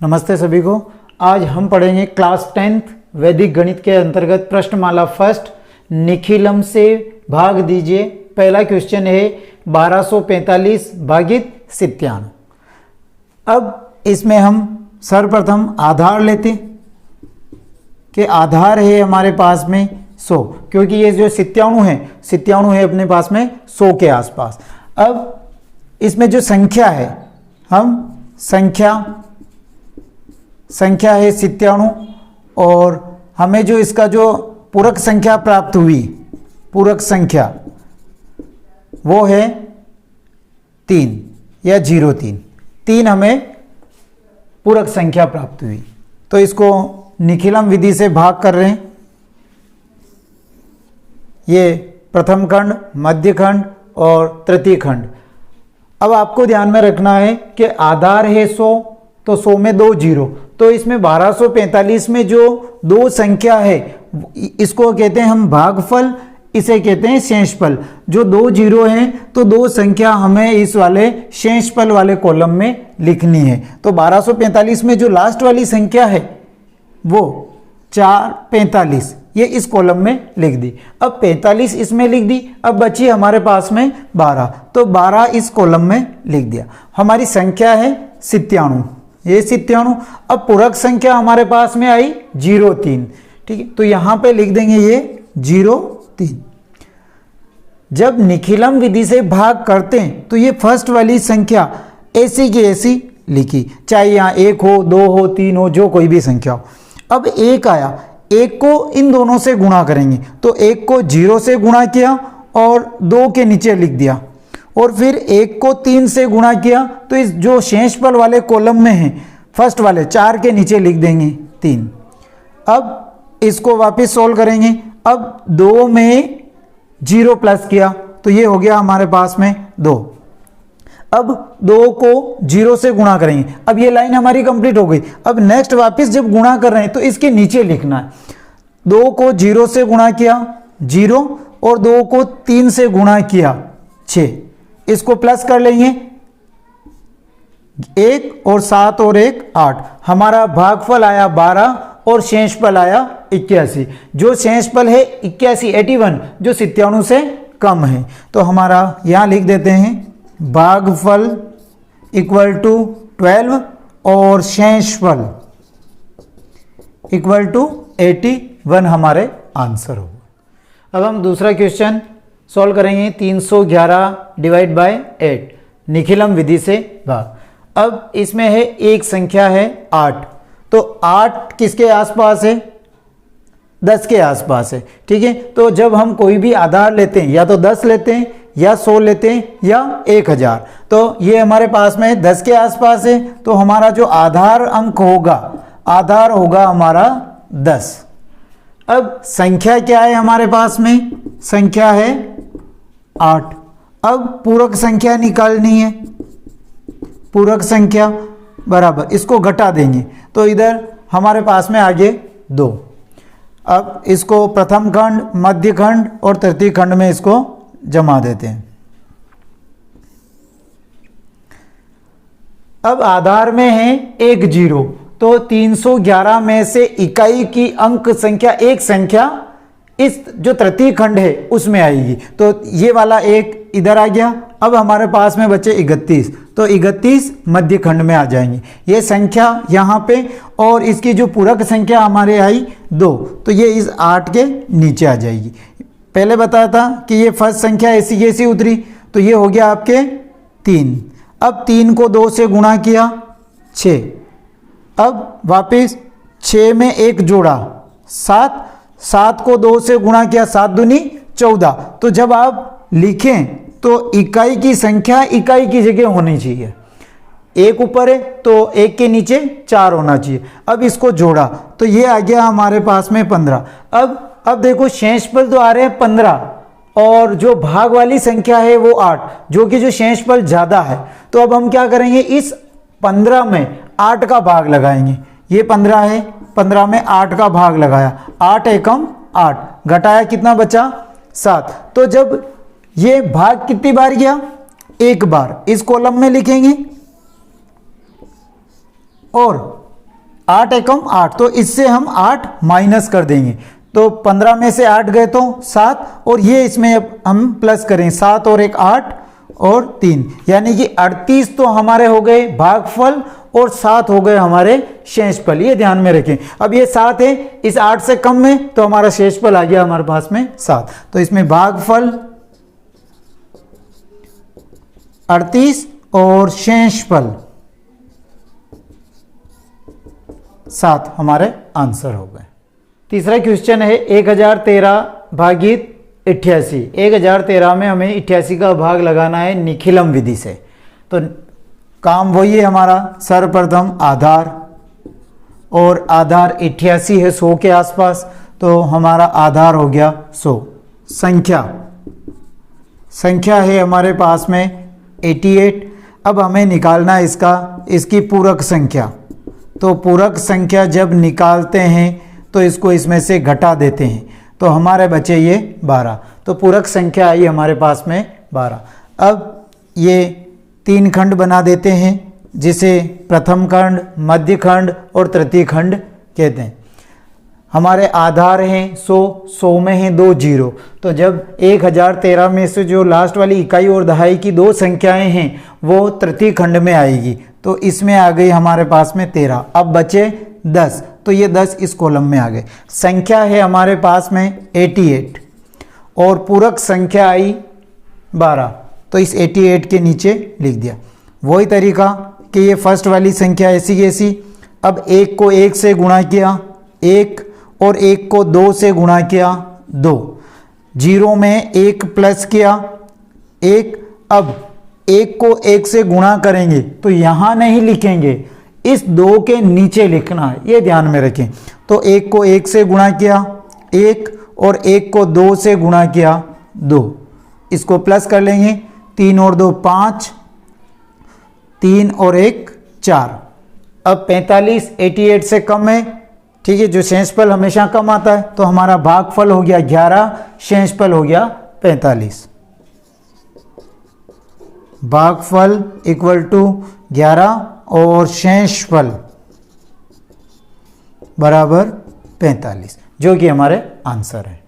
नमस्ते सभी को। आज हम पढ़ेंगे क्लास 10th वैदिक गणित के अंतर्गत प्रश्नमाला फर्स्ट निखिलम से भाग दीजिए। पहला क्वेश्चन है 1245 भागित 97। अब इसमें हम सर्वप्रथम आधार लेते कि आधार है हमारे पास में 100, क्योंकि ये जो 97 है अपने पास में 100 के आसपास। अब इसमें जो संख्या है, हम संख्या है 97 और हमें जो इसका जो पूरक संख्या प्राप्त हुई, पूरक संख्या वो है 3 या 03 हमें पूरक संख्या प्राप्त हुई। तो इसको निखिलम विधि से भाग कर रहे हैं। ये प्रथम खंड, मध्य खंड और तृतीय खंड। अब आपको ध्यान में रखना है कि आधार है 100, तो 100 में 2 जीरो, तो इसमें 1245 में जो दो संख्या है इसको कहते हैं हम भागफल, इसे कहते हैं शेषफल। जो 2 जीरो हैं तो दो संख्या हमें इस वाले शेषफल वाले कॉलम में लिखनी है। तो 1245 में जो लास्ट वाली संख्या है वो 445, ये इस कॉलम में लिख दी। अब 45 इसमें लिख दी, अब बची हमारे पास में 12, तो 12 इस कॉलम में लिख दिया। हमारी संख्या है 97, ये 97। अब पूरक संख्या हमारे पास में आई 03, ठीक है, तो यहां पे लिख देंगे ये 03। जब निखिलम विधि से भाग करते हैं तो ये फर्स्ट वाली संख्या ऐसी की ऐसी लिखी, चाहे यहाँ 1 हो, 2 हो, 3 हो, जो कोई भी संख्या हो। अब 1 आया, 1 को इन दोनों से गुणा करेंगे, तो 1 को 0 से गुणा किया और 2 के नीचे लिख दिया, और फिर 1 को 3 से गुणा किया, तो इस जो शेषफल वाले कॉलम में है फर्स्ट वाले 4 के नीचे लिख देंगे 3। अब इसको वापस सोल्व करेंगे। अब 2 में 0 प्लस किया तो ये हो गया हमारे पास में 2। अब 2 को 0 से गुणा करेंगे, अब ये लाइन हमारी कंप्लीट हो गई। अब नेक्स्ट वापस जब गुणा कर रहे हैं तो इसके नीचे लिखना है। 2 को 0 से गुणा किया 0, और 2 को 3 से गुणा किया 6, इसको प्लस कर लेंगे 1 और 7 और 1 8। हमारा भागफल आया 12 और शेषफल आया 81। जो शेषफल है 81 जो 97 से कम है, तो हमारा यहां लिख देते हैं भागफल इक्वल टू 12 और शेषफल इक्वल टू 81 हमारे आंसर होगा। अब हम दूसरा क्वेश्चन सॉल्व करेंगे। 311 डिवाइड बाय 8 निखिलम विधि से भाग। अब इसमें है एक संख्या है 8, तो 8 किसके आसपास है? 10 के आसपास है, ठीक है। तो जब हम कोई भी आधार लेते हैं, या तो 10 लेते हैं या 100 लेते हैं या 1000, तो ये हमारे पास में 10 के आसपास है, तो हमारा जो आधार अंक होगा, आधार होगा हमारा 10। अब संख्या क्या है हमारे पास में? संख्या है 8। अब पूरक संख्या निकालनी है। पूरक संख्या बराबर इसको घटा देंगे, तो इधर हमारे पास में आगे 2। अब इसको प्रथम खंड, मध्य खंड और तृतीय खंड में इसको जमा देते हैं। अब आधार में है 1 जीरो, तो 311 में से इकाई की अंक संख्या एक संख्या इस जो तृतीय खंड है उसमें आएगी, तो ये वाला 1 इधर आ गया। अब हमारे पास में बचे 31, तो 31 मध्य खंड में आ जाएंगे। ये संख्या यहाँ पे, और इसकी जो पूरक संख्या हमारे आई 2, तो ये इस 8 के नीचे आ जाएगी। पहले बताया था कि ये फर्स्ट संख्या ऐसी कैसी उतरी, तो ये हो गया आपके 3। अब 3 को 2 से गुणा किया 6, अब वापस 6 में 1 जोड़ा 7, 7 को 2 से गुणा किया 7 दूनी 14। तो जब आप लिखें तो इकाई की संख्या इकाई की जगह होनी चाहिए। 1 ऊपर है तो 1 के नीचे 4 होना चाहिए। अब इसको जोड़ा तो ये आ गया हमारे पास में 15। अब देखो शेषफल तो आ रहे हैं 15, और जो भाग वाली संख्या है वो 8, जो कि जो शेषफल ज्यादा है। तो अब हम क्या करेंगे, इस 15 में 8 का भाग लगाएंगे। ये 15 है, 15 में 8 का भाग लगाया, 8 एकम 8, घटाया कितना बचा 7। तो जब ये भाग कितनी बार गया, एक बार, इस कॉलम में लिखेंगे और 8 एकम 8, तो इससे हम 8 माइनस कर देंगे, तो 15 में से 8 गए तो 7, और ये इसमें अब हम प्लस करें 7 और 1 8 और 3, यानी कि 38 तो हमारे हो गए भागफल और 7 हो गए हमारे शेषफल। ये ध्यान में रखें। अब ये 7 है, इस 8 से कम में, तो हमारा शेषफल आ गया हमारे पास में 7। तो इसमें भागफल 38 और शेषफल 7 हमारे आंसर हो गए। तीसरा क्वेश्चन है 1013 भागित 88। 1013 में हमें 88 का भाग लगाना है निखिलम विधि से। तो काम वही है हमारा, सर्वप्रथम आधार, और आधार 88 है 100 के आसपास, तो हमारा आधार हो गया 100। संख्या है हमारे पास में 88। अब हमें निकालना है इसकी पूरक संख्या। तो पूरक संख्या जब निकालते हैं तो इसको इसमें से घटा देते हैं, तो हमारे बचे ये 12। तो पूरक संख्या आई हमारे पास में 12। अब ये 3 खंड बना देते हैं, जिसे प्रथम खंड, मध्य खंड और तृतीय खंड कहते हैं। हमारे आधार हैं 100 में हैं 2 जीरो, तो जब 1013 में से जो लास्ट वाली इकाई और दहाई की 2 संख्याएं हैं वो तृतीय खंड में आएगी, तो इसमें आ गई हमारे पास में 13। अब बचे 10, तो ये 10 इस कॉलम में आ गए। संख्या है हमारे पास में 88 और पूरक संख्या आई 12, तो इस 88 के नीचे लिख दिया। वही तरीका कि ये फर्स्ट वाली संख्या ऐसी की ऐसी। अब 1 को 1 से गुणा किया 1, और 1 को 2 से गुणा किया 2, 0 में 1 प्लस किया 1। अब 1 को 1 से गुणा करेंगे तो यहाँ नहीं लिखेंगे, इस 2 के नीचे लिखना है, ये ध्यान में रखें। तो 1 को 1 से गुणा किया 1, और 1 को 2 से गुणा किया 2, इसको प्लस कर लेंगे, 3 और 2 5, 3 और 1 4। अब 45 88 से कम है, ठीक है, जो शेषफल हमेशा कम आता है, तो हमारा भागफल हो गया 11, शेषफल हो गया 45। भागफल इक्वल टू 11 और शेषफल बराबर 45, जो कि हमारे आंसर है।